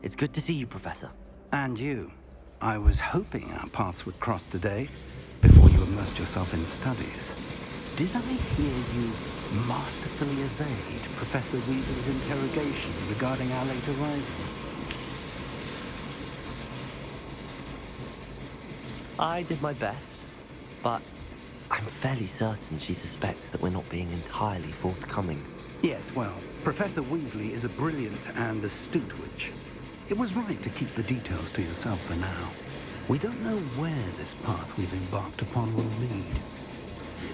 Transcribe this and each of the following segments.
It's good to see you, Professor. And you. I was hoping our paths would cross today, before you immersed yourself in studies. Did I hear you masterfully evade Professor Weaver's interrogation regarding our late arrival? I did my best, but I'm fairly certain she suspects that we're not being entirely forthcoming. Yes, well, Professor Weasley is a brilliant and astute witch. It was right to keep the details to yourself for now. We don't know where this path we've embarked upon will lead.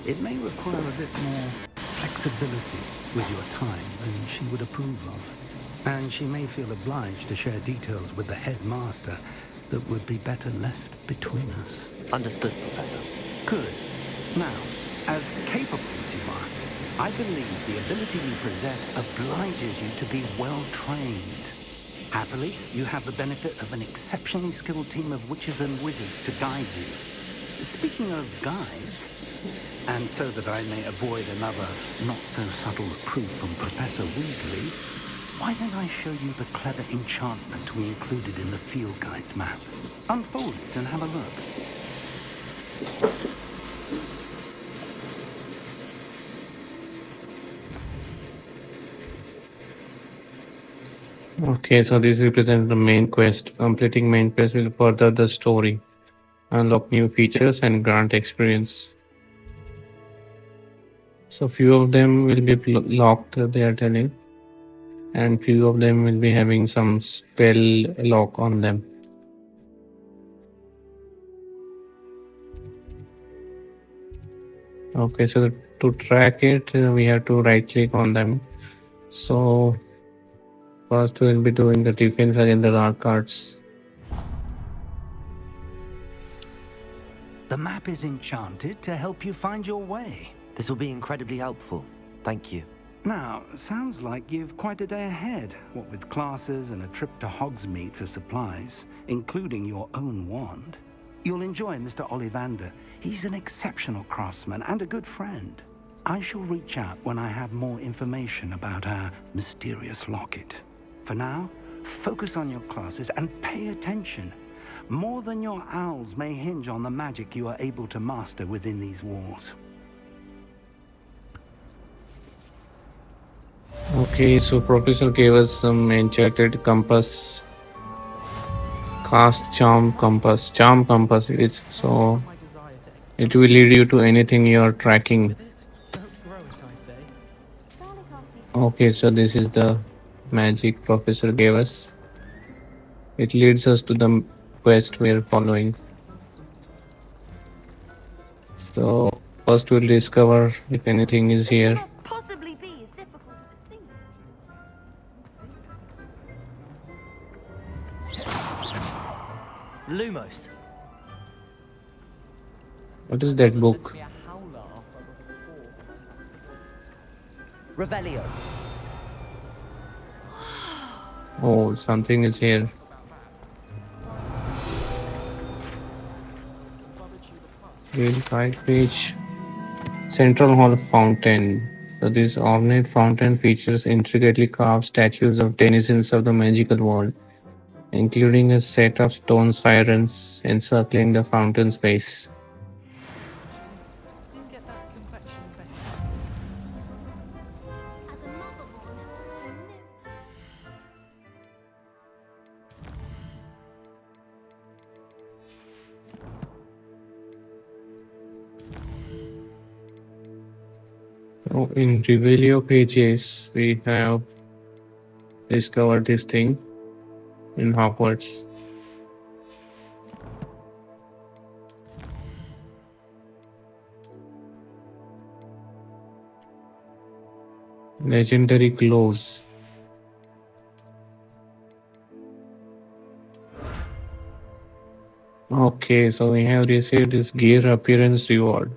It may require a bit more flexibility with your time than she would approve of. And she may feel obliged to share details with the headmaster that would be better left between us. Understood, Professor. Good. Now, as capable as you are, I believe the ability you possess obliges you to be well trained. Happily, you have the benefit of an exceptionally skilled team of witches and wizards to guide you. Speaking of guides, and so that I may avoid another not-so-subtle reproof from Professor Weasley, why don't I show you the clever enchantment we included in the field guide's map? Unfold it and have a look. Okay, so this represents the main quest. Completing main quest will further the story, unlock new features, and grant experience. So few of them will be locked, they are telling, and few of them will be having some spell lock on them. Okay, so to track it, we have to right click on them. So first we'll be doing the defense against the dark arts. The map is enchanted to help you find your way. This will be incredibly helpful. Thank you. Now, sounds like you've quite a day ahead, what with classes and a trip to Hogsmeade for supplies, including your own wand. You'll enjoy Mr. Ollivander. He's an exceptional craftsman and a good friend. I shall reach out when I have more information about our mysterious locket. For now, focus on your classes and pay attention. More than your owls may hinge on the magic you are able to master within these walls. Okay, so Professor gave us some enchanted compass. Cast charm compass. Charm compass it is. So it will lead you to anything you are tracking. Okay, so this is the magic Professor gave us. It leads us to the quest we are following. So first we'll discover if anything is here. Possibly be as difficult as it seems. Lumos. What is that book? Revelio. Oh, something is here. Read 5 page. Central Hall Fountain. So this ornate fountain features intricately carved statues of denizens of the magical world, including a set of stone sirens encircling the fountain's base. So in Revelio pages, we have discovered this thing in Hogwarts. Legendary clothes. Okay, so we have received this gear appearance reward.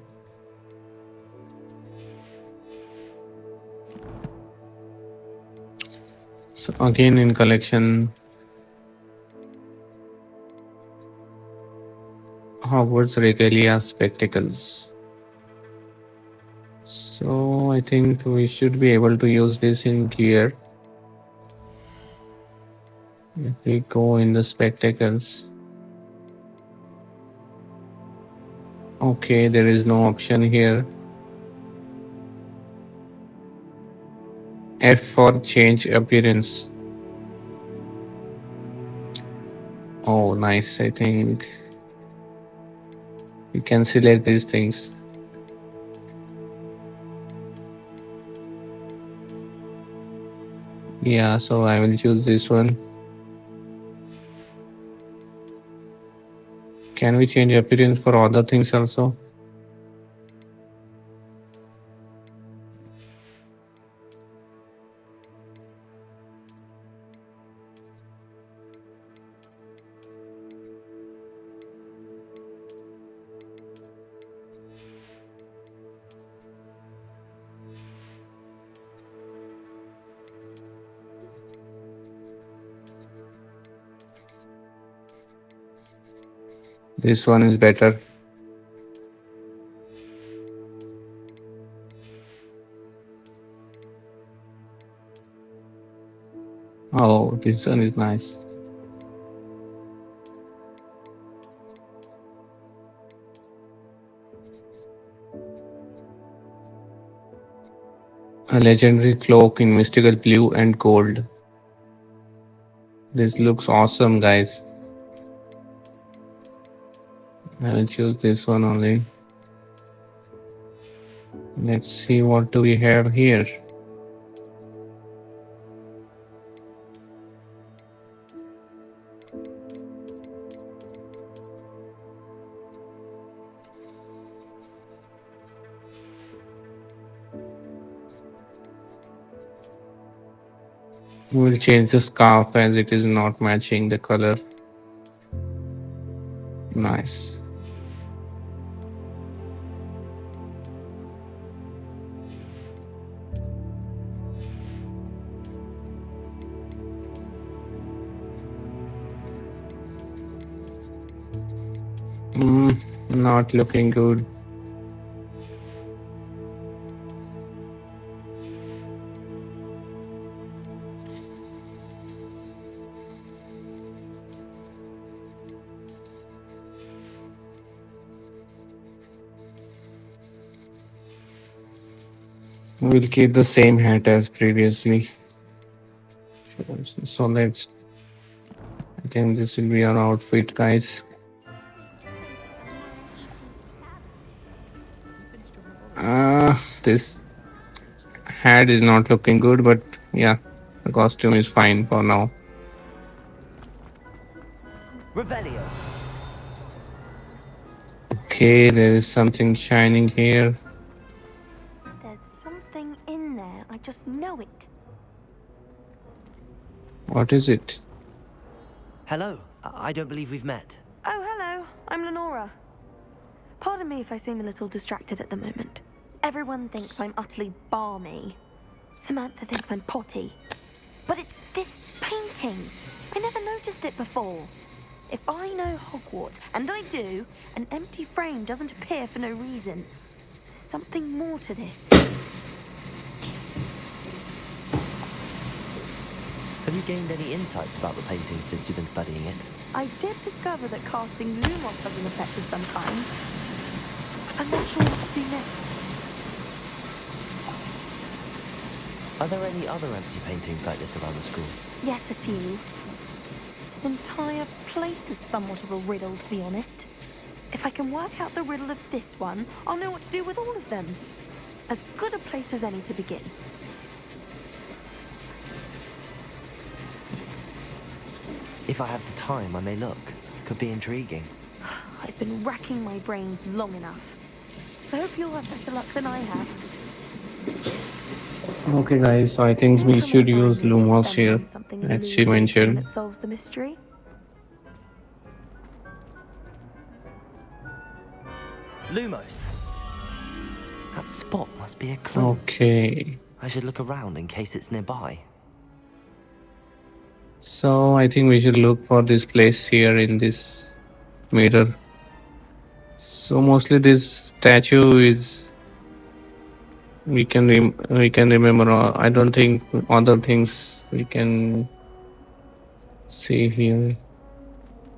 So again in collection, Hogwarts regalia spectacles. So I think we should be able to use this in gear. If we go in the spectacles. Okay, there is no option here. F for change appearance. Oh, nice. I think we can select these things. Yeah, so I will choose this one. Can we change appearance for other things also? This one is better. Oh, this one is nice. A legendary cloak in mystical blue and gold. This looks awesome, guys. I will choose this one only. Let's see what do we have here. We'll change the scarf as it is not matching the color. Nice. Not looking good. We'll keep the same hat as previously. So let's. I think this will be our outfit, guys. This hat is not looking good, but yeah, the costume is fine for now. Revelio. Okay, there is something shining here. There's something in there. I just know it. What is it? Hello. I don't believe we've met. Oh, hello. I'm Lenora. Pardon me if I seem a little distracted at the moment. Everyone thinks I'm utterly balmy. Samantha thinks I'm potty. But it's this painting. I never noticed it before. If I know Hogwarts, and I do, an empty frame doesn't appear for no reason. There's something more to this. Have you gained any insights about the painting since you've been studying it? I did discover that casting Lumos has an effect of some kind. But I'm not sure what to do next. Are there any other empty paintings like this around the school? Yes, a few. This entire place is somewhat of a riddle, to be honest. If I can work out the riddle of this one, I'll know what to do with all of them. As good a place as any to begin. If I have the time, I may look. Could be intriguing. I've been racking my brains long enough. I hope you'll have better luck than I have. Okay, guys, so I think we should use Lumos here, as she mentioned. That solves the mystery. Lumos. That spot must be a clue. Okay, I should look around in case it's nearby. so I think we should look for this place here in this mirror. So mostly this statue is we can remember. I don't think other things we can See here.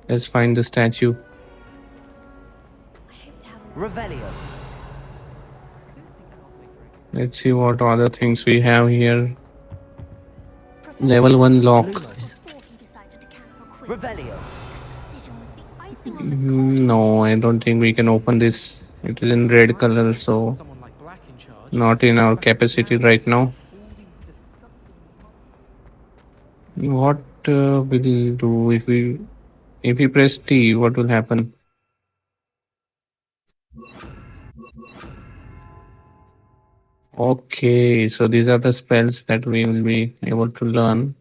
Let's find the statue. Revelio. Let's see what other things we have here. Level 1 lock. Lumos. Revelio. No, I don't think we can open this. It is in red color, so not in our capacity right now. What will do if we press T? What will happen? Okay, so these are the spells that we will be able to learn.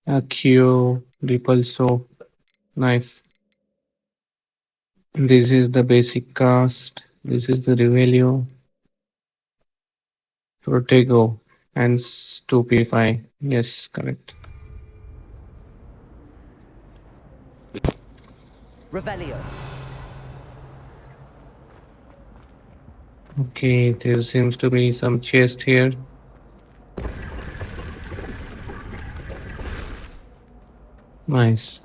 Accio, Repulso, nice. This is the basic cast. This is the Revelio, Protego, and Stupefy. Yes, correct. Revelio. Okay, there seems to be some chest here. Nice.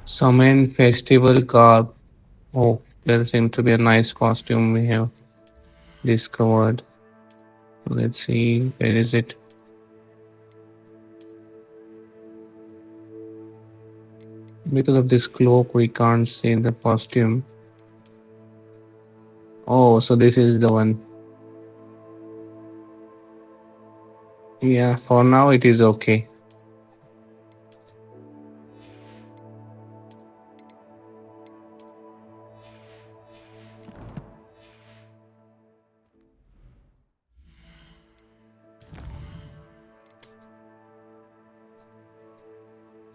Summon Festival Garb. Oh, there seems to be a nice costume we have discovered. Let's see, where is it? Because of this cloak, we can't see the costume. Oh, so this is the one. Yeah, for now it is okay.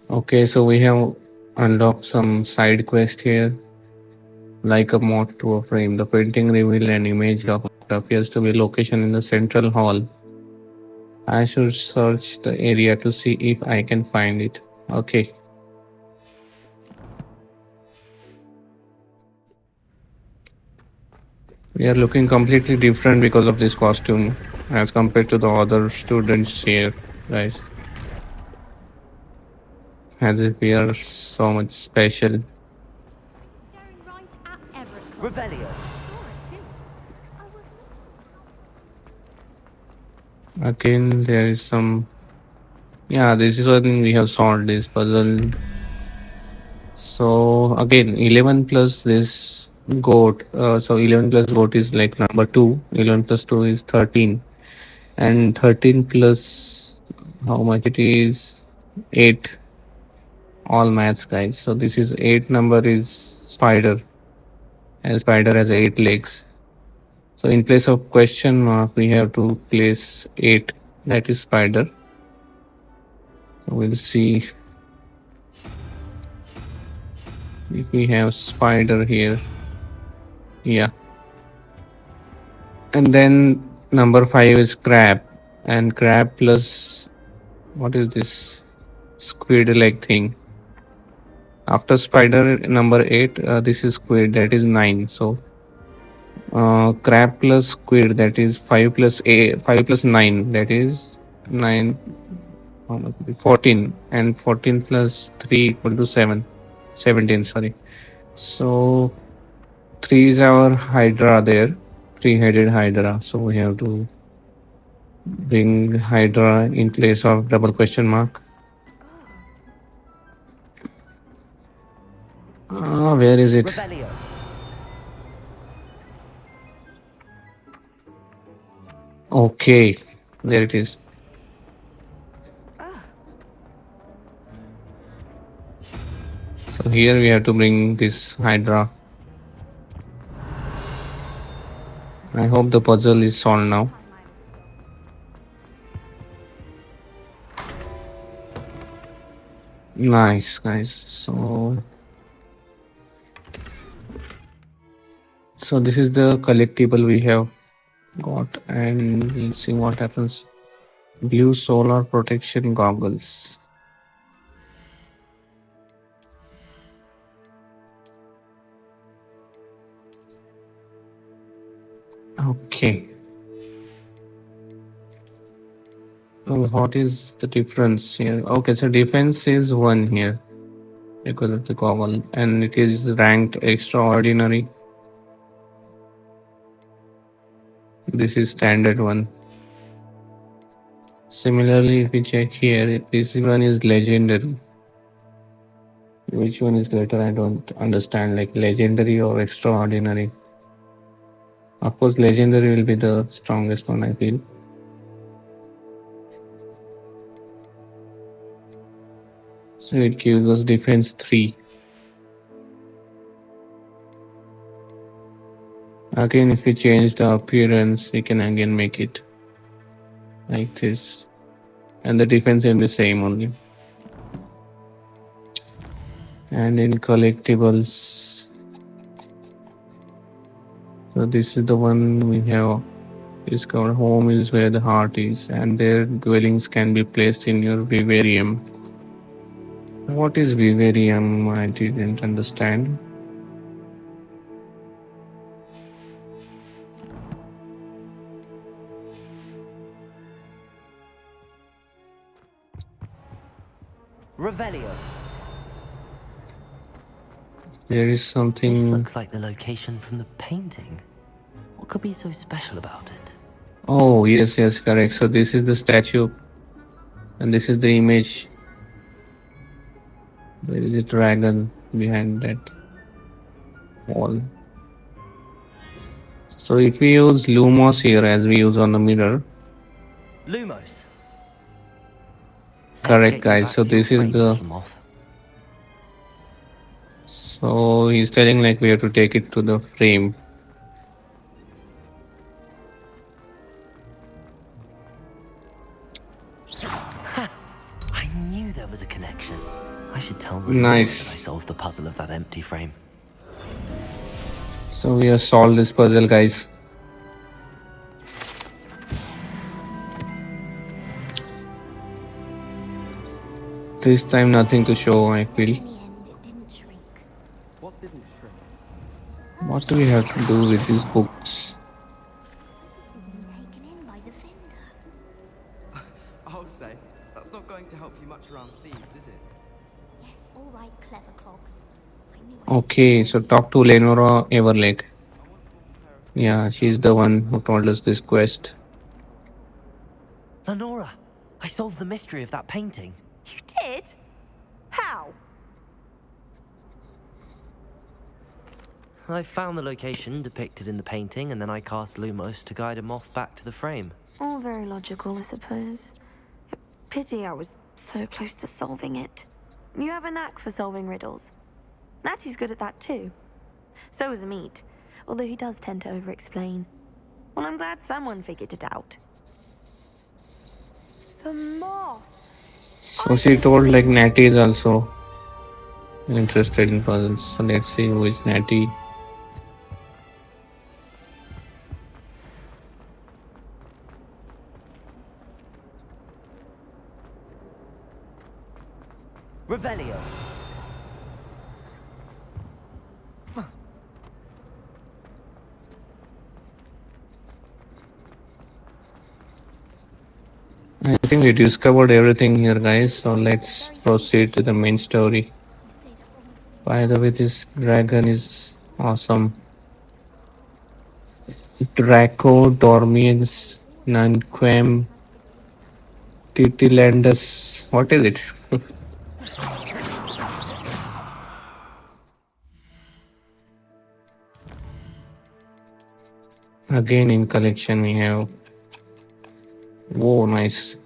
Okay, so we have unlocked some side quest here. Like a moth to a frame, the painting revealed an image of what appears to be location in the central hall. I should search the area to see if I can find it. Okay. We are looking completely different because of this costume as compared to the other students here, guys. As if we are so much special. Revelio. Again, there is some. Yeah, this is what we have solved this puzzle. So again, 11 plus this goat. So 11 plus goat is like number 2. 11 plus 2 is 13. And 13 plus how much it is? 8. All maths, guys. So this is 8 number is spider. And spider has 8 legs. So in place of question mark, we have to place 8. That is spider. We'll see if we have spider here. Yeah. And then number 5 is crab. And crab plus what is this squid leg thing? After spider number 8, this is squid, that is 9. So crab plus squid, that is 5 plus 9, that is 9. 14, and 14 plus 3 equal to 7. 17, sorry. So 3 is our hydra there, 3-headed hydra. So we have to bring hydra in place of double question mark. Where is it? Revelio. Okay, there it is. So here we have to bring this hydra. I hope the puzzle is solved now. Nice, guys. So this is the collectible we have got, and let's see what happens. Blue solar protection goggles. Okay. Well, what is the difference here? Okay, so defense is 1 here because of the goggle, and it is ranked extraordinary. This is standard 1. Similarly, if we check here, this one is legendary. Which one is greater? I don't understand. Like legendary or extraordinary? Of course, legendary will be the strongest one, I feel. So it gives us defense 3. Again, if we change the appearance, we can again make it like this. And the defense will be same only. And in collectibles, so this is the one we have discovered. Home is where the heart is, and their dwellings can be placed in your vivarium. What is vivarium? I didn't understand. Revelio. There is This something. looks like the location from the painting. What could be so special about it? Oh, yes, yes, correct. So this is the statue, and this is the image. There is a dragon behind that wall. So if we use Lumos here as we use on the mirror, Lumos. correct, guys. So this is the. Moth. So he's telling like we have to take it to the frame. I knew there was a connection. I should tell them Nice. that I solved the puzzle of that empty frame. So we have solved this puzzle, guys. This time nothing to show, I feel. In the end, it didn't shrink. What didn't shrink? What do we have to do with these books? Taken in by the vendor. I'll say, that's not going to help you much around thieves, is it? Yes, all right, clever clogs. I knew it. Okay, so talk to Lenora Everleigh. Yeah, she's the one who told us this quest. Lenora, I solved the mystery of that painting. You did? How? I found the location depicted in the painting, and then I cast Lumos to guide a moth back to the frame. All very logical, I suppose. Pity I was so close to solving it. You have a knack for solving riddles. Natty's good at that too. So is Amit, although he does tend to over-explain. Well, I'm glad someone figured it out. The moth! So she told like Natty is also interested in puzzles. So let's see who is Natty. Revelio. I think we discovered everything here, guys. So let's proceed to the main story. By the way, this dragon is awesome. Draco Dormiens Nanquem Titilandus. What is it? Again, in collection, we have. Whoa, nice.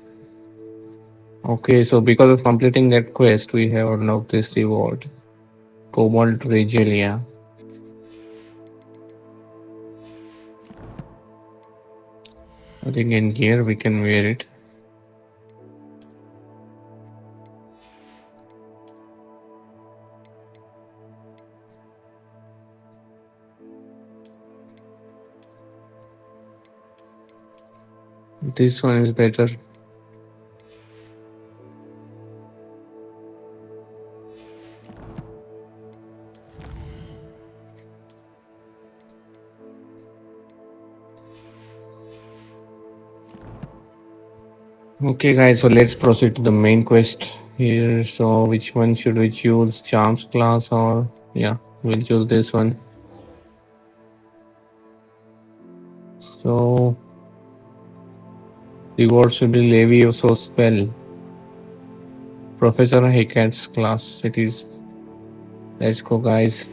Okay, so because of completing that quest, we have unlocked this reward. Cobalt Regalia. I think in here we can wear it. This one is better. Okay, guys, so let's proceed to the main quest here. So, which one should we choose? Charms class or yeah, we'll choose this one. So, reward should be Levioso spell. Professor Hecat's class. It is. Let's go, guys.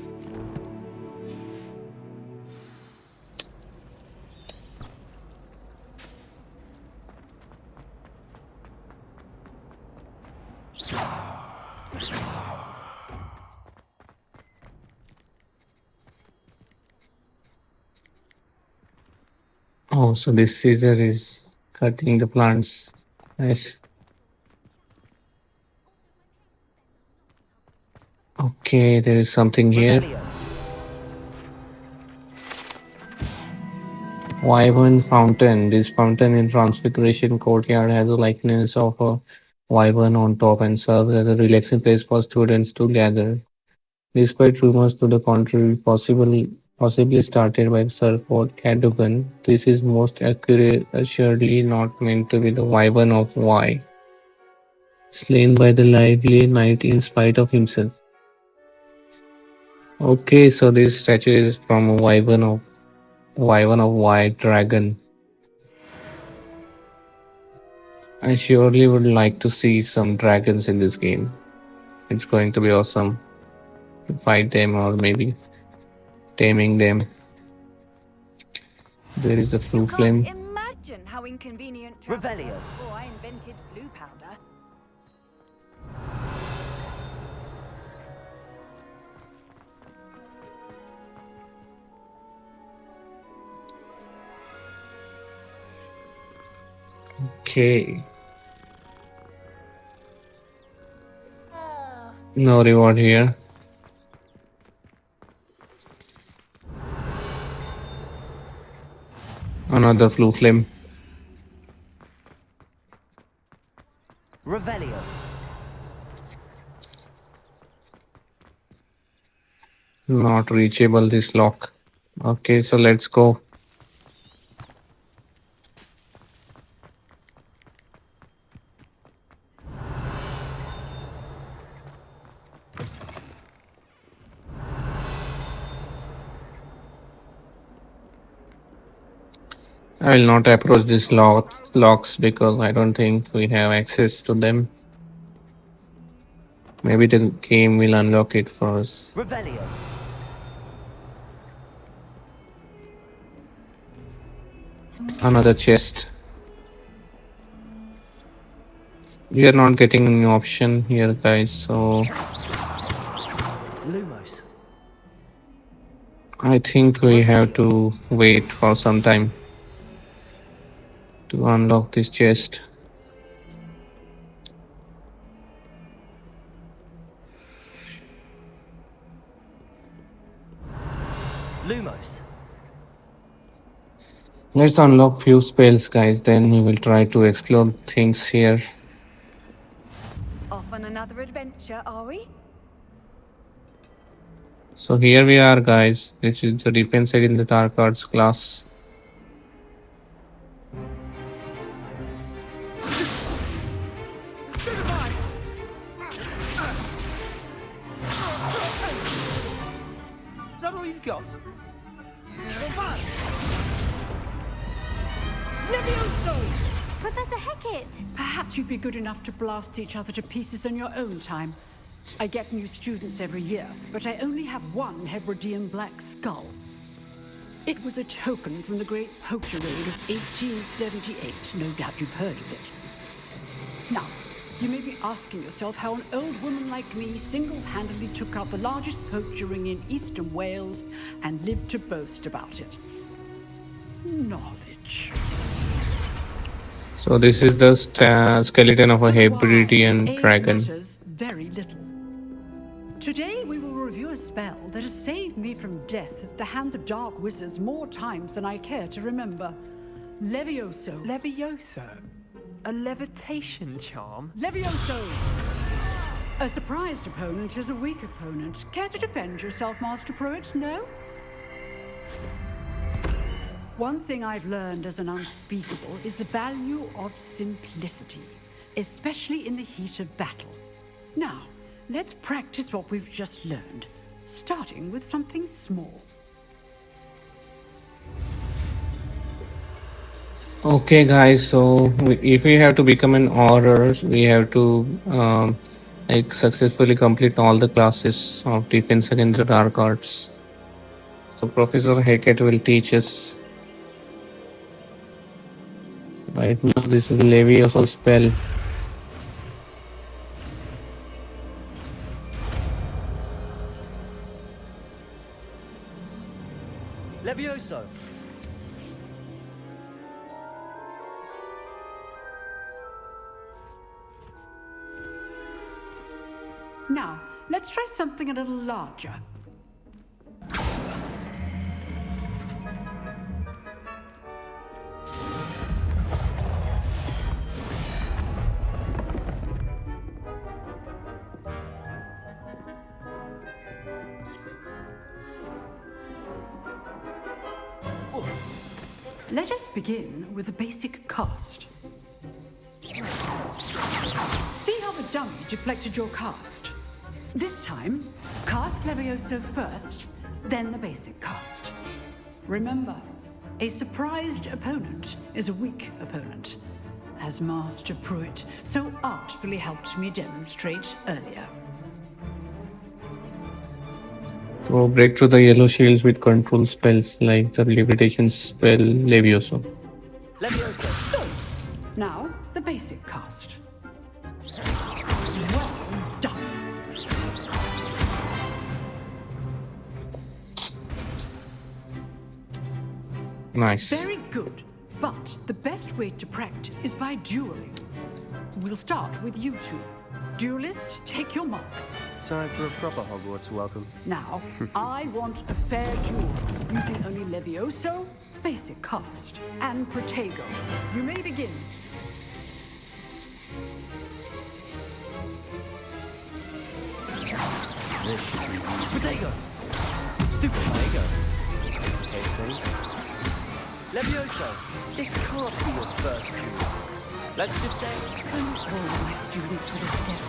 Oh, so this scissor is cutting the plants. Nice. Okay, there is something here. Revelio. Wyvern fountain. This fountain in Transfiguration Courtyard has a likeness of a wyvern on top and serves as a relaxing place for students to gather. Despite rumors to the contrary, possibly started by Sir Ford Cadogan, this is most assuredly not meant to be the wyvern of Y, slain by the lively knight in spite of himself. Okay, so this statue is from a wyvern of Y dragon. I surely would like to see some dragons in this game. It's going to be awesome to fight them or maybe taming them. There is the flu flame. Imagine how inconvenient Revelio. before I invented flu powder. Okay. No reward here. Another flu flame. Revelio. Not reachable this lock. Okay, so let's go. I will not approach these locks because I don't think we have access to them. Maybe the game will unlock it for us. Revelio. Another chest. We are not getting any option here, guys, so Lumos. I think we have to wait for some time to unlock this chest. Lumos. Let's unlock few spells, guys, then we will try to explore things here. Off on another adventure, are we? So here we are, guys. This is the defense in the dark arts class. Is that all you've got? Levioso! Professor Hecat! Perhaps you'd be good enough to blast each other to pieces in your own time. I get new students every year, but I only have one Hebridean black skull. It was a token from the Great Poacher Raid of 1878. No doubt you've heard of it. Now, you may be asking yourself how an old woman like me single-handedly took out the largest poacher ring in eastern Wales and lived to boast about it. Knowledge. So this is the skeleton of a To the wise, Hebridean age dragon. matters very little. Today we will review a spell that has saved me from death at the hands of dark wizards more times than I care to remember. Levioso. Levioso? A levitation charm? Levioso! A surprised opponent is a weak opponent. Care to defend yourself, Master Pruitt? No? One thing I've learned as an unspeakable is the value of simplicity, especially in the heat of battle. Now, let's practice what we've just learned, starting with something small. Okay, guys. So if we have to become an auror, we have to like successfully complete all the classes of defense against the dark arts. So Professor Hecat will teach us. Right now, this is the Levioso spell. Levioso! Now, let's try something a little larger. Let us begin with the basic cast. See how the dummy deflected your cast? This time, cast Levioso first, then the basic cast. Remember, a surprised opponent is a weak opponent, as Master Pruitt so artfully helped me demonstrate earlier. So break through the yellow shields with control spells like the levitation spell Levioso. Levioso! Now, the basic cast. Well done. Nice. Very good. But the best way to practice is by dueling. We'll start with you two. Duelists, take your marks. Time for a proper Hogwarts welcome. Now, I want a fair duel, using only Levioso, basic cast, and Protego. You may begin. Protego! Stupid Protego! Case things. Levioso! This can't be your first duel. Let's just say... Don't all my students with a step.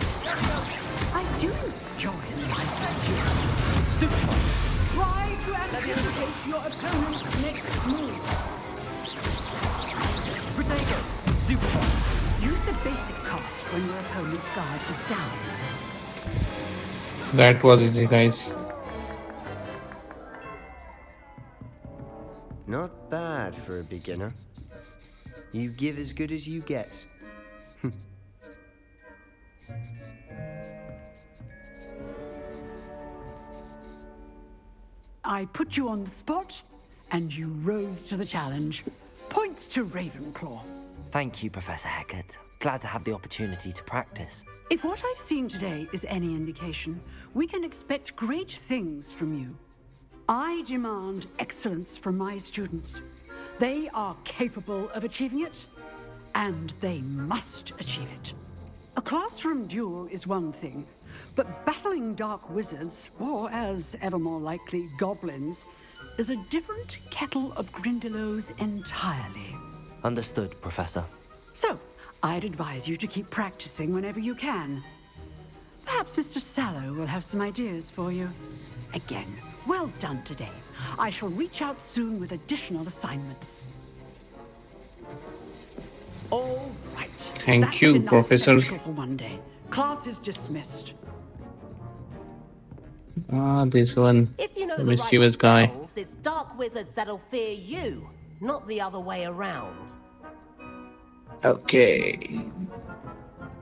I do enjoy life duel. Stupid one! Try to anticipate your opponent's next move. Protego! Stupid one! Use the basic cast when your opponent's guard is down. That was easy, guys. Not bad for a beginner. You give as good as you get. I put you on the spot, and you rose to the challenge. Points to Ravenclaw. Thank you, Professor Hecat. Glad to have the opportunity to practice. If what I've seen today is any indication, we can expect great things from you. I demand excellence from my students. They are capable of achieving it, and they must achieve it. A classroom duel is one thing, but battling dark wizards, or as ever more likely, goblins, is a different kettle of Grindylows entirely. Understood, Professor. So, I'd advise you to keep practicing whenever you can. Perhaps Mr. Sallow will have some ideas for you. Again, well done today. I shall reach out soon with additional assignments. All right. Thank That's you, enough Professor. spectacle for one day. Class is dismissed. This one. If you know The the mischievous right guy. spells, it's dark wizards that'll fear you, not the other way around. Okay.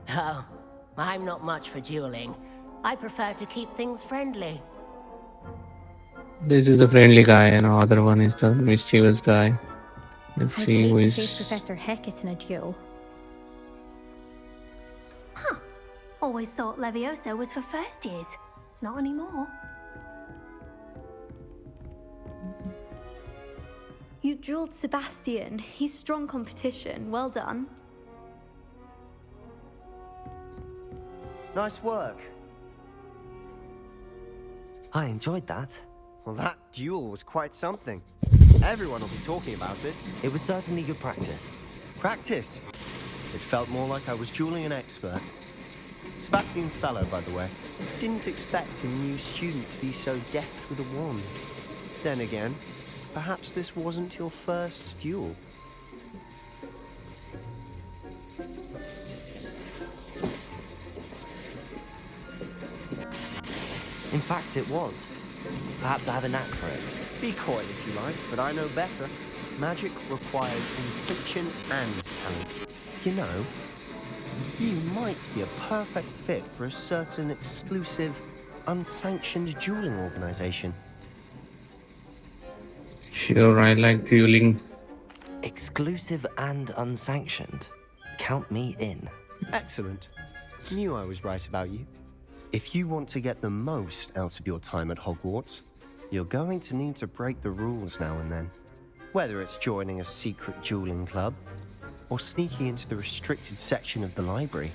Oh, I'm not much for dueling. I prefer to keep things friendly. This is the friendly guy, and the other one is the mischievous guy. Let's I'd see hate who to is. face Professor Hecat in a duel. Huh. Always thought Levioso was for first years. Not anymore. You dueled Sebastian. He's strong competition. Well done. Nice work. I enjoyed that. Well, that duel was quite something. Everyone will be talking about it. It was certainly good practice. Practice? It felt more like I was dueling an expert. Sebastian Sallow, by the way. Didn't expect a new student to be so deft with a wand. Then again, perhaps this wasn't your first duel. In fact, it was. Perhaps I have a knack for it. Be coy if you like, but I know better. Magic requires intention and talent. You know, you might be a perfect fit for a certain exclusive, unsanctioned dueling organization. Sure, I like dueling. Exclusive and unsanctioned. Count me in. Excellent. Knew I was right about you. If you want to get the most out of your time at Hogwarts, you're going to need to break the rules now and then. Whether it's joining a secret dueling club, or sneaking into the restricted section of the library,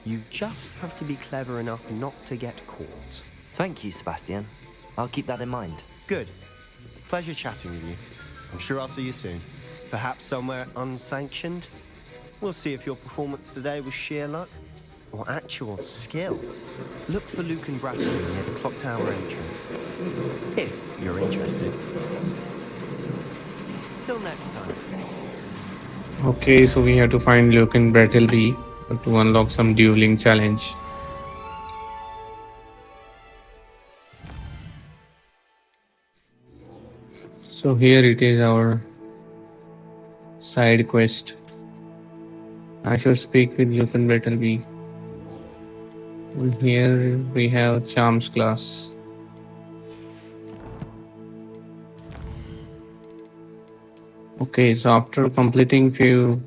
you just have to be clever enough not to get caught. Thank you, Sebastian. I'll keep that in mind. Good. Pleasure chatting with you. I'm sure I'll see you soon. Perhaps somewhere unsanctioned? We'll see if your performance today was sheer luck or actual skill. Look for Luke and Brattleby near the clock tower entrance, if you're interested. Till next time. Okay, so we have to find Luke and Brattleby to unlock some dueling challenge. So here it is, our side quest. I should speak with Luke and Brattleby. And here we have Charms class. Okay, so after completing few...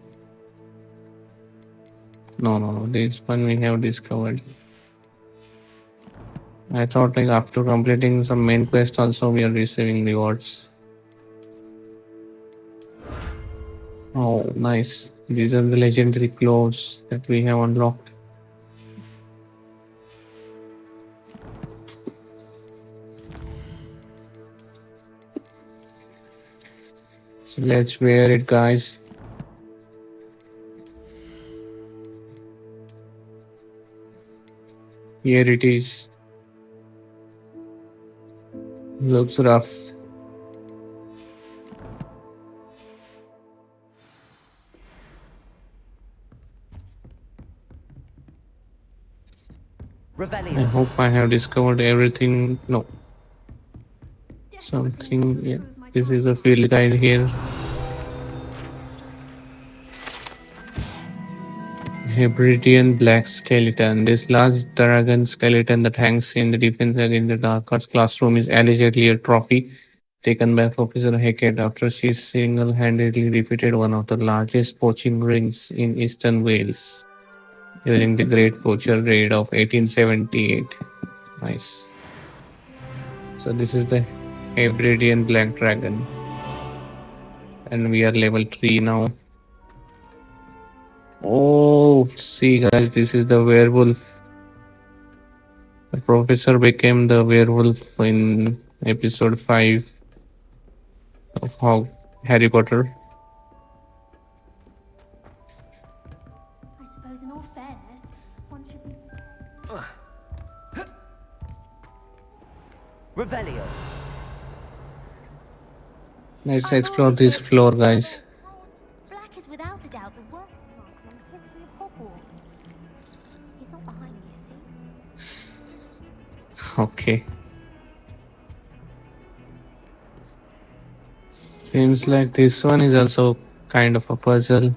No, this one we have discovered. I thought like after completing some main quest also we are receiving rewards. Oh, nice. These are the legendary clothes that we have unlocked. So let's wear it, guys. Here it is. Looks rough. Revelio. I hope I have discovered everything. No. Something, yeah. This is a field guide here. Hebridean black skeleton. This large dragon skeleton that hangs in the defense against the dark arts classroom is allegedly a trophy taken by Professor Hecat after she single-handedly defeated one of the largest poaching rings in eastern Wales during the Great Poacher Raid of 1878. Nice. So this is the Hebridean black dragon. And we are level 3 now. Oh, see guys, this is the werewolf. The professor became the werewolf in episode 5 of Harry Potter. I suppose in all fairness, one should be... Revelio. Let's explore this floor, guys. Black is without a doubt the worst marker in the history of Hogwarts. He's not behind me, is he? Okay. Seems like this one is also kind of a puzzle.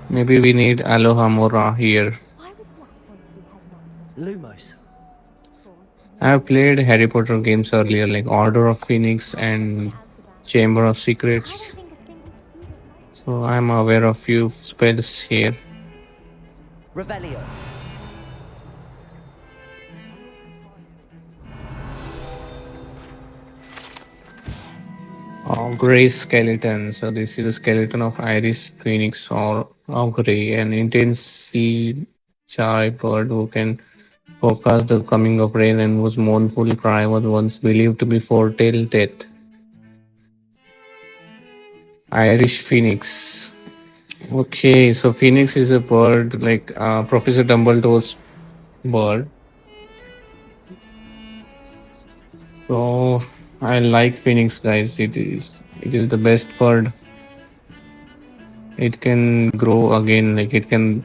Maybe we need Alohomora here. Lumos. I have played Harry Potter games earlier, like Order of Phoenix and Chamber of Secrets. So I'm aware of few spells here. Revelio. Oh, Grey skeleton. So this is the skeleton of Iris Phoenix or Grey, an intensely shy bird who can forecast the coming of rain and whose mournful cry was once believed to be foretell death. Irish phoenix. Okay, so phoenix is a bird like Professor Dumbledore's bird. So I like phoenix, guys. It is the best bird. It can grow again, like it can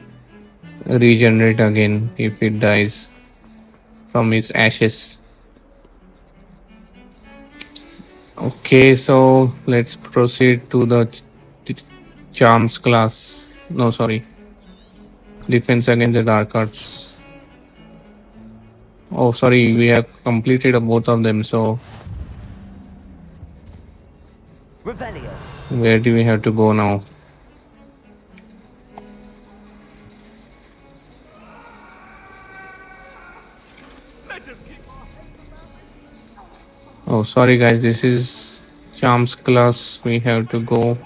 regenerate again if it dies from its ashes. Okay, so let's proceed to the charms class. No, sorry, defense against the dark arts. Oh, sorry, we have completed both of them. So Revelio. where do we have to go now? Oh, sorry, guys, this is charms class. We have to go.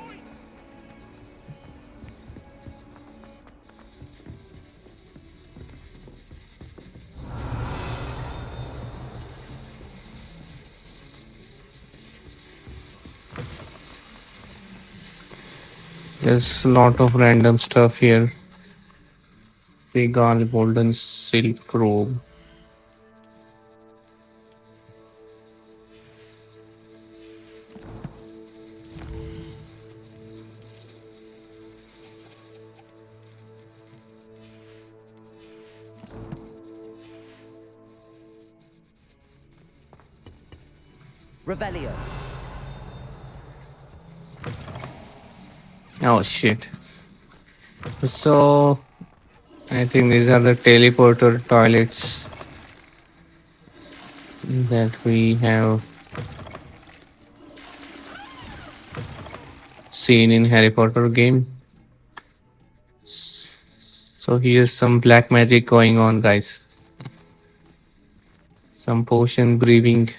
There's a lot of random stuff here. Regal golden silk robe. Revelio. Oh shit. So I think these are the teleporter toilets that we have seen in Harry Potter game. So here's some black magic going on, guys. Some potion breathing.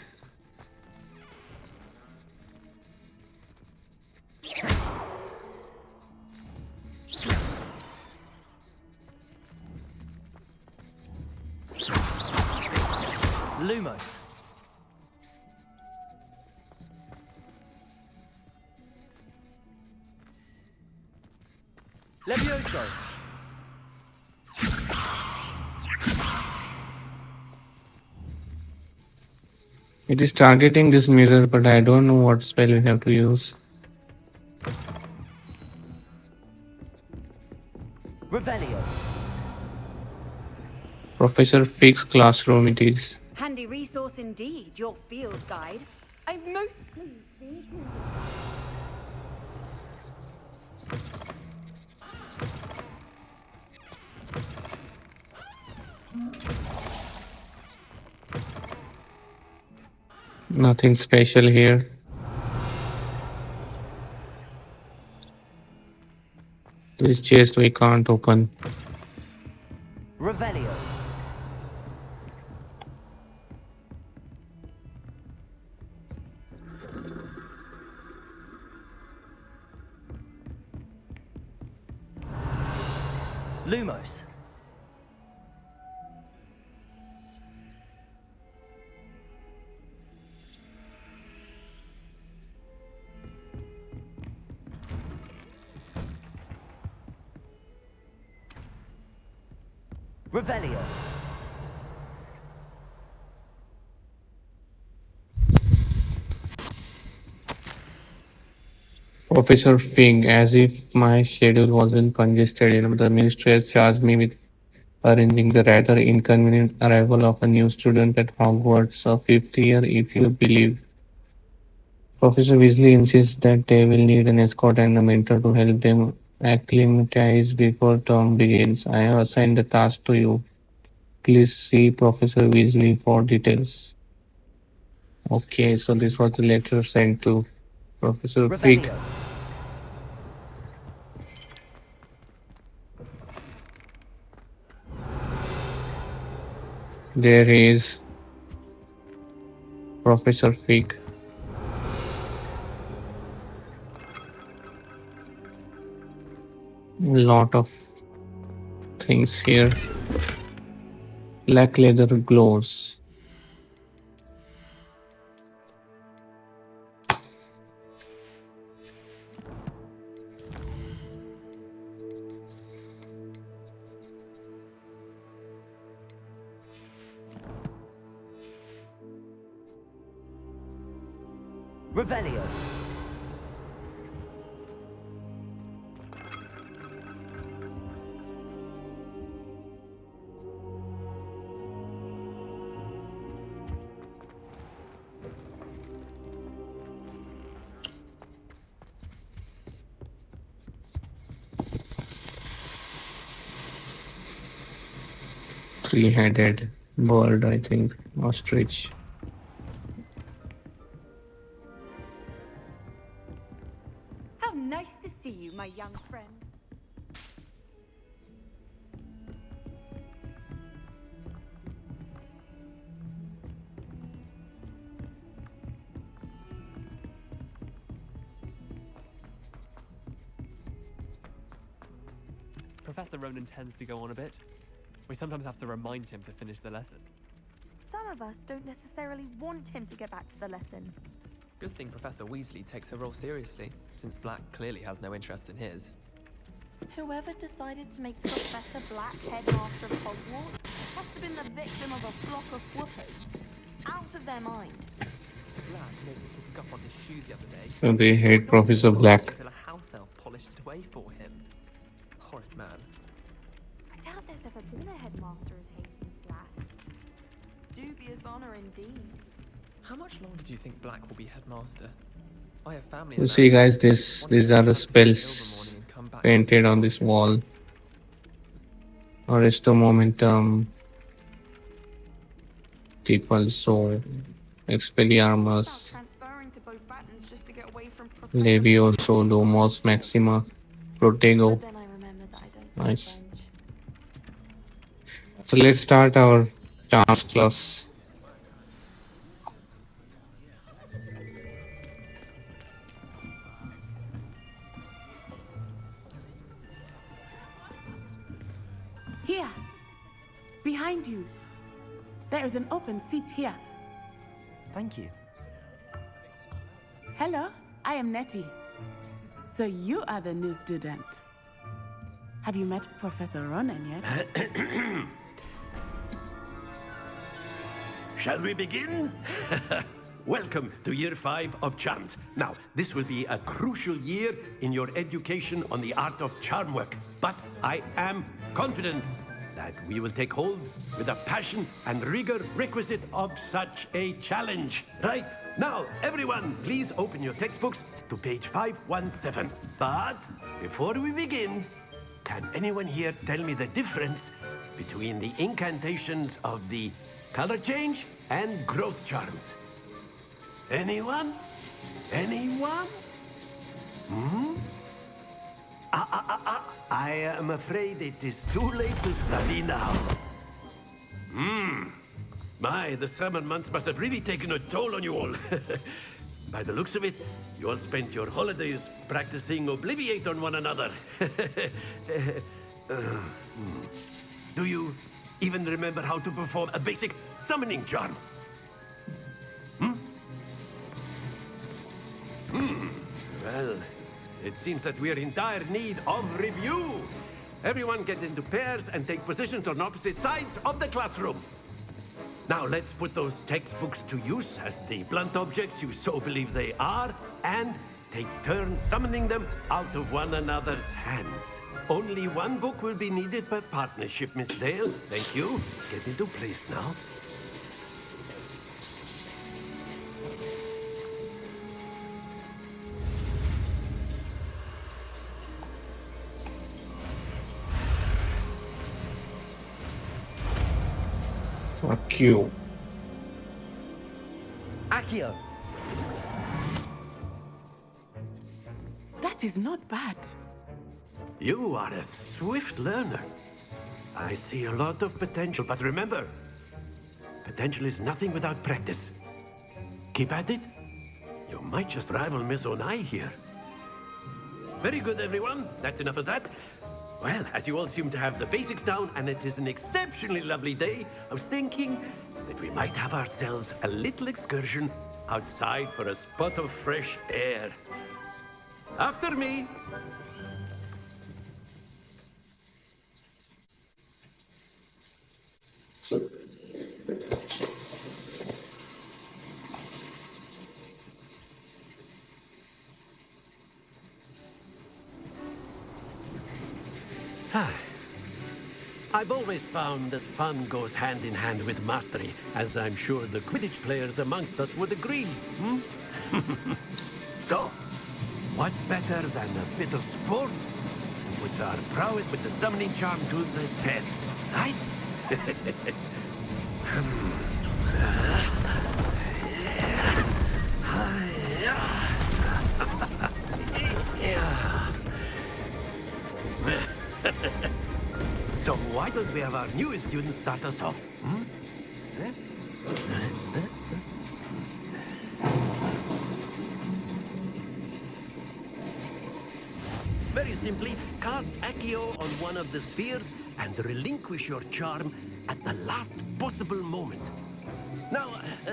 Lumos. Levioso. It is targeting this mirror, but I don't know what spell we have to use. Revelio. Professor Fig's classroom it is. Handy resource indeed, your field guide. I'm most pleased to include Nothing special here. This chest we can't open. Revelio. Lumos. Revelio. Professor Fig, as if my schedule wasn't congested enough, the ministry has charged me with arranging the rather inconvenient arrival of a new student at Hogwarts, a fifth year, if you believe. Professor Weasley insists that they will need an escort and a mentor to help them acclimatize before term begins. I have assigned the task to you. Please see Professor Weasley for details. Okay, so this was the letter sent to Professor Fig. Revelio. There is Professor Fig. Lot of things here. Black leather gloves. Revelio. Three-headed bird, I think. Ostrich. How nice to see you, my young friend. Professor Ronen tends to go on a bit. We sometimes have to remind him to finish the lesson. Some of us don't necessarily want him to get back to the lesson. Good thing Professor Weasley takes her role seriously, since Black clearly has no interest in his. Whoever decided to make Professor Black headmaster of Hogwarts must have been the victim of a flock of whoopers. Out of their mind. Black made me pick up on his shoe the other day. So they hate Professor Black. Until a house elf polished it away for him. Horrid man. I doubt there's ever been a headmaster as hated as Black. Dubious honor indeed. How much longer do you think Black will be headmaster? I have family. You see, guys, these are the spells painted on this wall. Restore momentum. Tipulso. Expelliarmus. Levioso, Lumos, Maxima. Protego. Nice. So let's start our charms class. Here, behind you. There is an open seat here. Thank you. Hello, I am Nettie. So you are the new student. Have you met Professor Ronen yet? Shall we begin? Welcome to Year 5 of Charms. Now, this will be a crucial year in your education on the art of charm work. But I am confident that we will take hold with the passion and rigor requisite of such a challenge. Right, now, everyone, please open your textbooks to page 517. But before we begin, can anyone here tell me the difference between the incantations of the color change and growth charms? Anyone? Anyone? Hmm? I am afraid it is too late to study now. My, the summer months must have really taken a toll on you all. By the looks of it, you all spent your holidays practicing Obliviate on one another. Do you even remember how to perform a basic summoning charm? Well, it seems that we are in dire need of review. Everyone get into pairs and take positions on opposite sides of the classroom. Now let's put those textbooks to use as the blunt objects you so believe they are, and take turns summoning them out of one another's hands. Only one book will be needed per partnership, Miss Dale. Thank you. Get into place now. Accio. Accio. That is not bad. You are a swift learner. I see a lot of potential, but remember, potential is nothing without practice. Keep at it. You might just rival Miss Onai here. Very good, everyone. That's enough of that. Well, as you all seem to have the basics down, and it is an exceptionally lovely day, I was thinking that we might have ourselves a little excursion outside for a spot of fresh air. After me. I've always found that fun goes hand in hand with mastery, as I'm sure the Quidditch players amongst us would agree. Hmm? So, what better than a bit of sport to put our prowess with the summoning charm to the test, right? So why don't we have our newest student start us off? Hmm? Very simply, cast Accio on one of the spheres and relinquish your charm at the last possible moment. Now,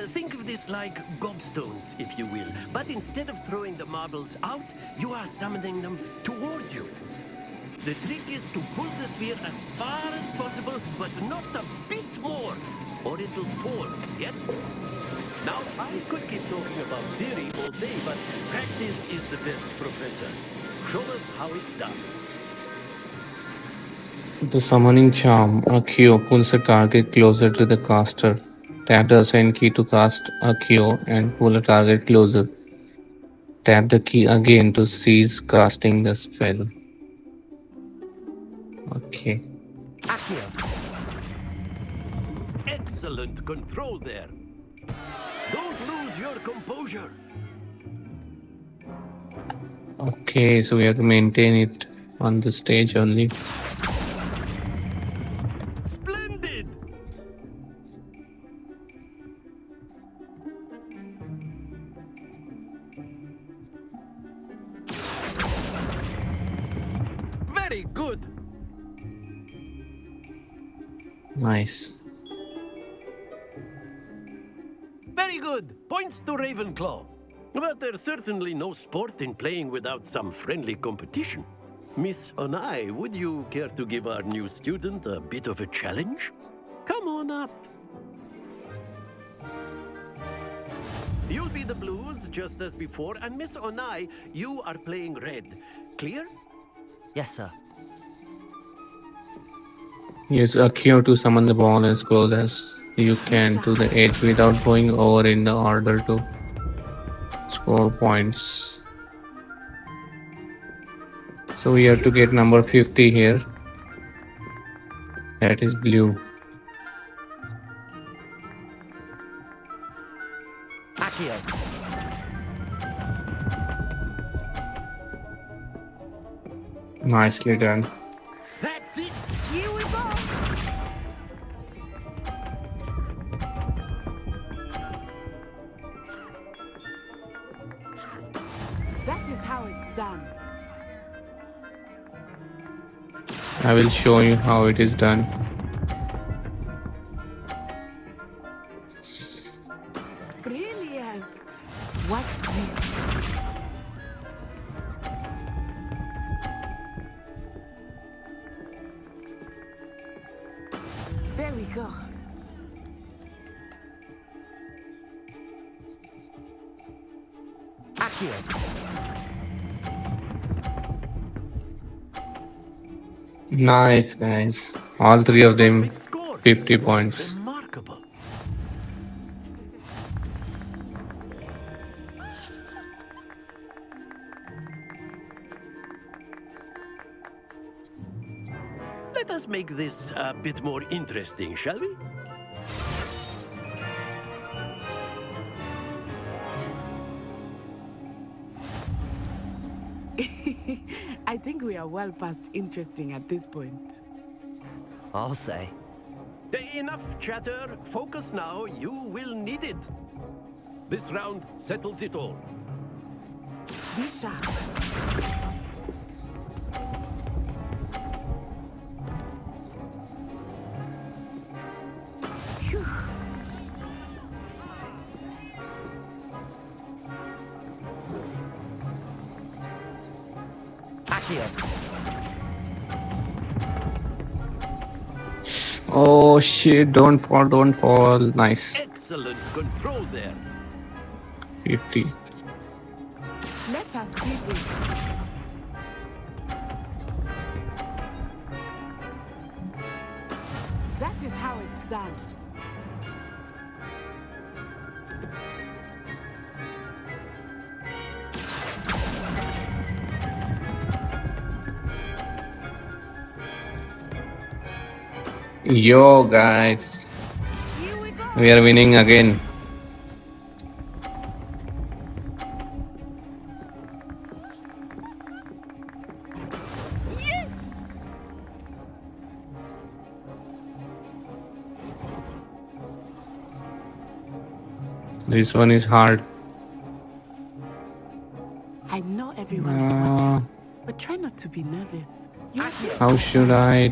think of this like gobstones, if you will. But instead of throwing the marbles out, you are summoning them toward you. The trick is to pull the sphere as far as possible, but not a bit more, or it'll fall, yes? Now, I could keep talking about theory all day, but practice is the best professor. Show us how it's done. The summoning charm, Accio, pulls a target closer to the caster. Tap the assign key to cast Accio and pull a target closer. Tap the key again to cease casting the spell. Okay. Accio. Excellent control there. Don't lose your composure. Okay, so we have to maintain it on the stage only. Splendid! Very good. Nice. Very good. Points to Ravenclaw. But there's certainly no sport in playing without some friendly competition. Miss Onai, would you care to give our new student a bit of a challenge? Come on up. You'll be the blues, just as before, and Miss Onai, you are playing red. Clear? Yes, sir. Use Accio to summon the ball as close as you can to the edge without going over in the order to score points. So we have to get number 50 here. That is blue. Accio. Nicely done. That's it. Here we go. That is how it's done. I will show you how it is done. Brilliant. Watch this. There we go. Accio. Nice, guys. All three of them 50 points. Remarkable. Let us make this a bit more interesting, shall we? I think we are well past interesting at this point. I'll say. Enough chatter. Focus now. You will need it. This round settles it all. Be sharp. Phew. Accio. Oh shit, don't fall, don't fall. Nice. Excellent control there. 50. Let us see this. done. Yo, guys. We are winning again. This one is hard. I know everyone is watching, but try not to be nervous. How should I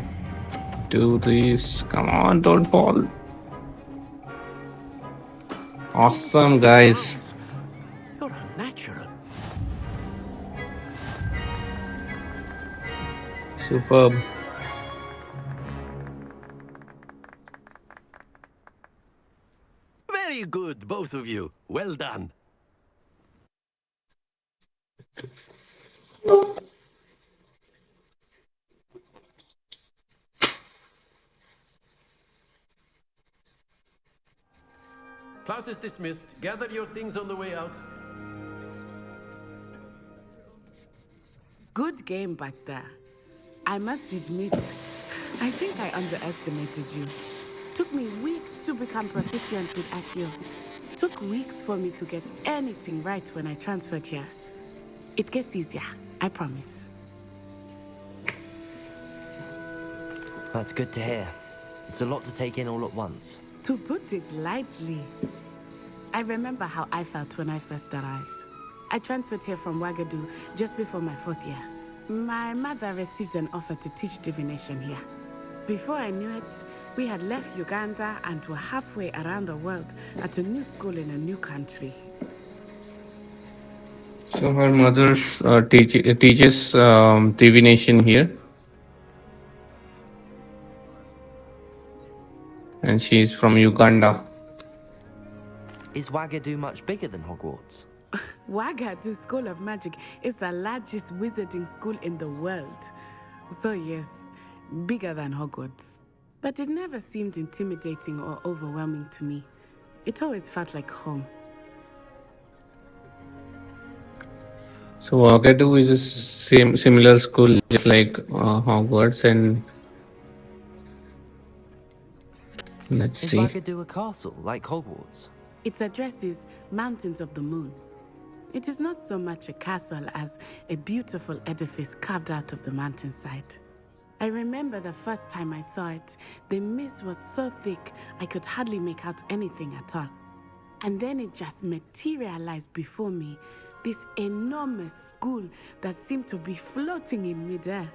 do this? Come on, don't fall. Awesome, guys. You're a natural. Superb. Very good, both of you. Well done. Class is dismissed. Gather your things on the way out. Good game back there. I must admit, I think I underestimated you. Took me weeks to become proficient with Accio. Took weeks for me to get anything right when I transferred here. It gets easier, I promise. That's good to hear. It's a lot to take in all at once. To put it lightly, I remember how I felt when I first arrived. I transferred here from Wagadu just before my 4th year. My mother received an offer to teach divination here. Before I knew it, we had left Uganda and were halfway around the world at a new school in a new country. So her mother teaches divination here. And she's from Uganda. Is Wagadu much bigger than Hogwarts? Wagadu School of Magic is the largest wizarding school in the world. So yes, bigger than Hogwarts. But it never seemed intimidating or overwhelming to me. It always felt like home. So Wagadu is a similar school, just like Hogwarts, and let's see. Is Wagadu a castle like Hogwarts? Its address is Mountains of the Moon. It is not so much a castle as a beautiful edifice carved out of the mountainside. I remember the first time I saw it, the mist was so thick I could hardly make out anything at all. And then it just materialized before me, this enormous school that seemed to be floating in midair.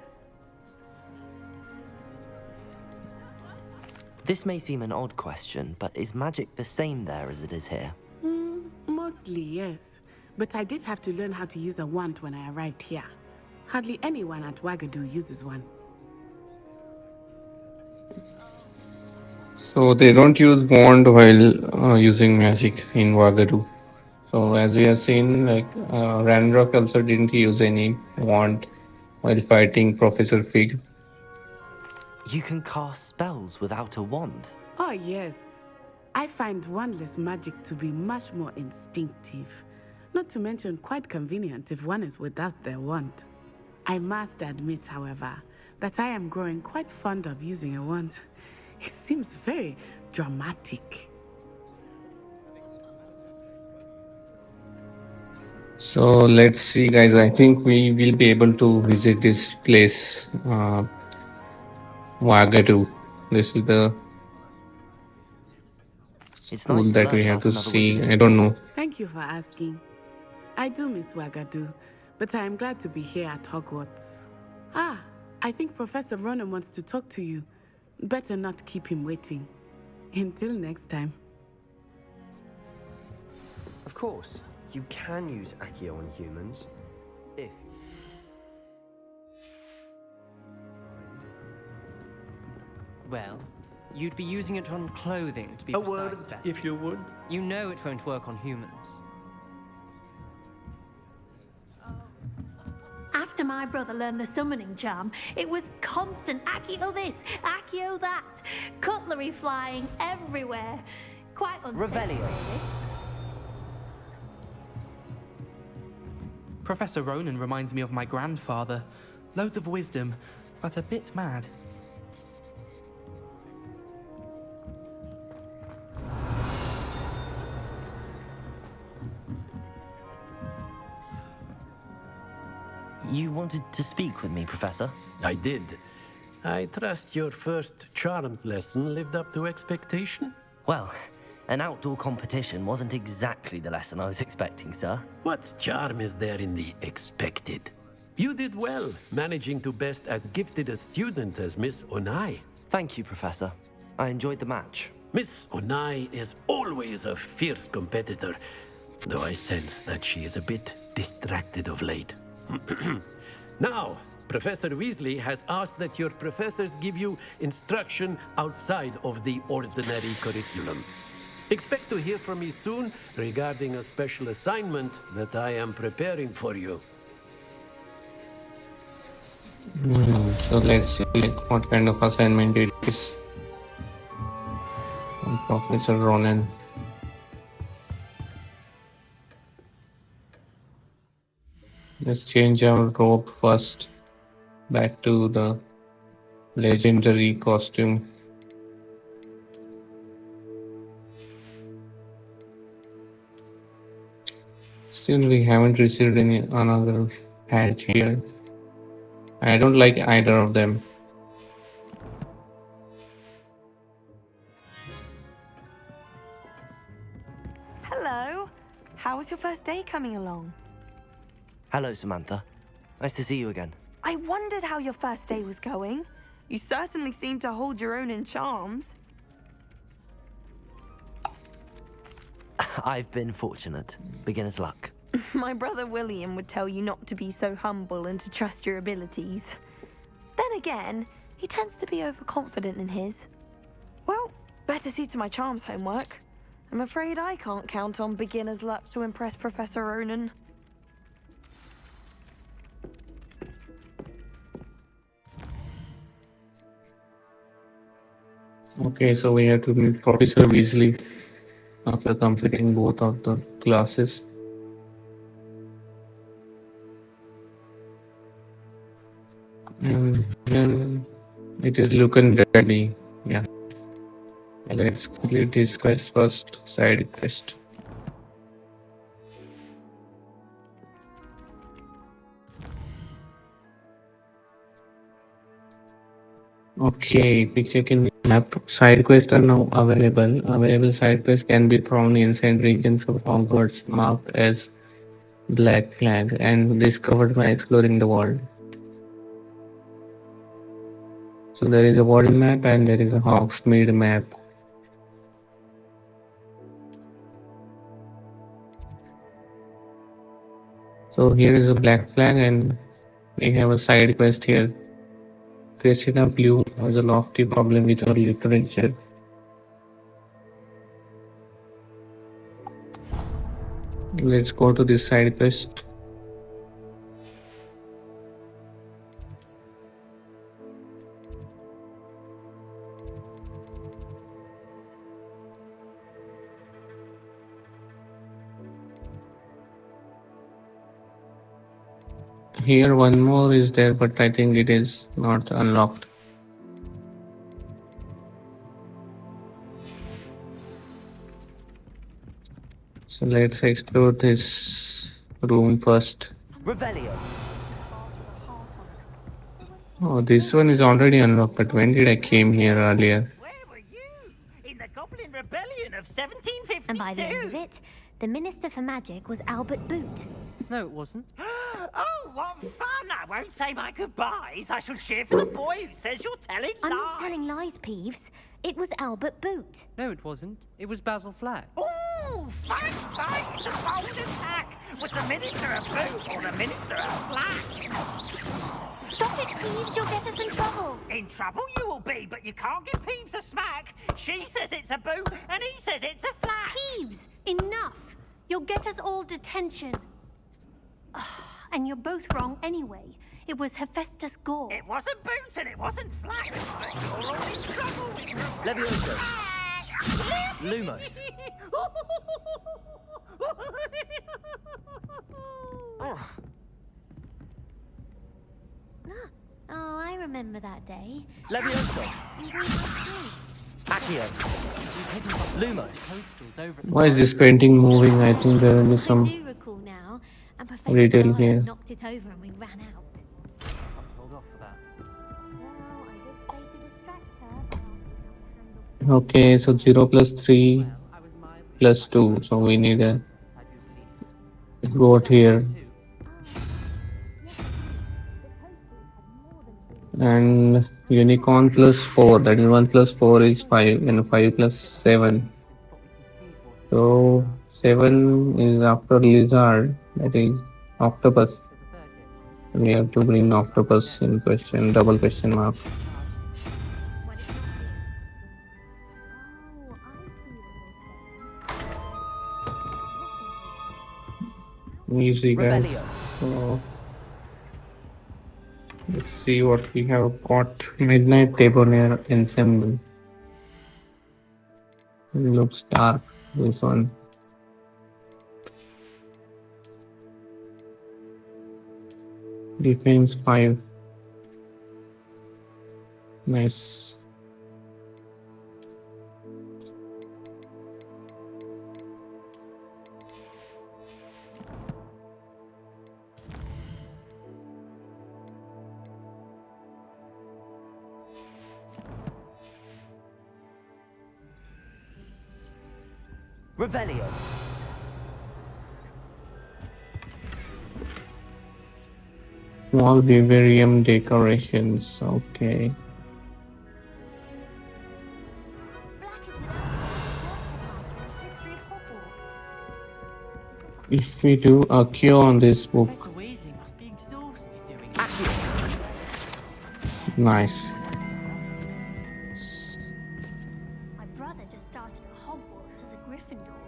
This may seem an odd question, but is magic the same there as it is here? Mostly, yes. But I did have to learn how to use a wand when I arrived here. Hardly anyone at Wagadu uses one. So they don't use wand while using magic in Wagadu. So as we have seen, like Ranrock also didn't use any wand while fighting Professor Fig. You can cast spells without a wand? Oh yes. I find wandless magic to be much more instinctive. Not to mention quite convenient if one is without their wand. I must admit, however, that I am growing quite fond of using a wand. It seems very dramatic. So let's see, guys. I think we will be able to visit this place, Wagadu. This is the school that we have to see. I don't know. Thank you for asking. I do miss Wagadu, but I am glad to be here at Hogwarts. Ah, I think Professor Ronen wants to talk to you. Better not keep him waiting. Until next time. Of course, you can use Accio on humans. If... Well, you'd be using it on clothing to be A precise, word, Sebastian. if you would. You know it won't work on humans. After After my brother learned the summoning charm, it was constant Accio this, Accio that, cutlery flying everywhere. Quite unsafe, Revelio. really. Professor Ronen reminds me of my grandfather. Loads of wisdom, but a bit mad. You wanted to speak with me, Professor? I did. I trust your first charms lesson lived up to expectation? Well, an outdoor competition wasn't exactly the lesson I was expecting, sir. What charm is there in the expected? You did well, managing to best as gifted a student as Miss Onai. Thank you, Professor. I enjoyed the match. Miss Onai is always a fierce competitor, though I sense that she is a bit distracted of late. Now, Professor Weasley has asked that your professors give you instruction outside of the ordinary curriculum. Expect to hear from me soon regarding a special assignment that I am preparing for you. So let's see what kind of assignment it is. Professor Ronen. Let's change our robe first. Back to the legendary costume. Still, we haven't received any another hat here. I don't like either of them. Hello. How was your first day coming along? Hello, Samantha. Nice to see you again. I wondered how your first day was going. You certainly seem to hold your own in charms. I've been fortunate. Beginner's luck. My brother William would tell you not to be so humble and to trust your abilities. Then again, he tends to be overconfident in his. Well, better see to my charms homework. I'm afraid I can't count on beginner's luck to impress Professor Ronen. Okay, so we have to meet Professor Weasley after completing both of the classes. And then it is looking ready. Yeah. Let's complete this quest first, side quest. Okay, if we check in the map, side quests are now available. Available side quests can be found inside regions of Hogwarts marked as Black Flag and discovered by exploring the world. So there is a Warden map and there is a Hogsmeade map. So here is a Black Flag and we have a side quest here. Cressida Blue has a lofty problem with her literature. Let's go to this side quest. Here one more is there, but I think it is not unlocked. So let's explore this room first. Revelio. Oh, this one is already unlocked, but when did I came here earlier? In the Goblin Rebellion of 1752. And by the end of it, the Minister for Magic was Albert Boot. No, it wasn't. Oh, what fun! I won't say my goodbyes. I shall cheer for the boy who says you're telling I'm lies. not telling lies, Peeves. It was Albert Boot. No, it wasn't. It was Basil Flack. Ooh, fight! It's a bold attack! Was the Minister a boot or the Minister a flack? Stop it, Peeves. You'll get us in trouble. In trouble you will be, but you can't give Peeves a smack. She says it's a boot and he says it's a flack. Peeves, enough. You'll get us all detention. And you're both wrong anyway. It was Hephaestus Gore. It wasn't boots and it wasn't flax, but you're all in trouble with Levioso. Lumos. Oh, I remember that day. Levioso. We were asleep. Accio. Lumos. Why is this painting moving? I think there will be I some do recall now, and Professor retail Carla here. knocked it over and we ran out. Hold off for that. Well, I did say to distract her. Okay, so 0 plus 3 plus 2. So we need a goat here. And unicorn plus 4. That is 1 plus 4 is 5. And 5 plus 7. So 7 is after lizard. That is octopus. We have to bring octopus in question. Double question mark. Easy guys. So let's see what we have got. Midnight Debonair Ensemble. It looks dark, this one. Defense 5. Nice. Revelio. Small vivarium decorations. Okay. If we do Accio on this book. Nice. My brother just started at Hogwarts as a Gryffindor.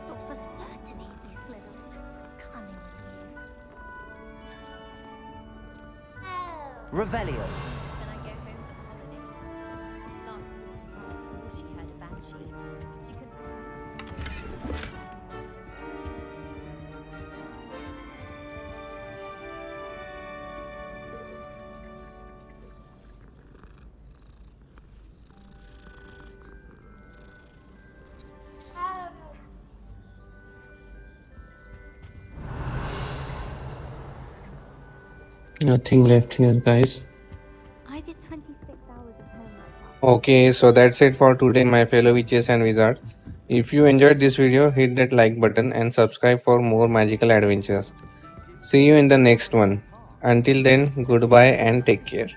Thought for certain he'd be Slytherin. Cunning as he is. Revelio. Then I go home for the holidays. Last fall she heard a banshee. She could... Nothing left here, guys. I did 26 hours of homework. Okay, so that's it for today, my fellow witches and wizards. If you enjoyed this video, hit that like button and subscribe for more magical adventures. See you in the next one. Until then, goodbye and take care.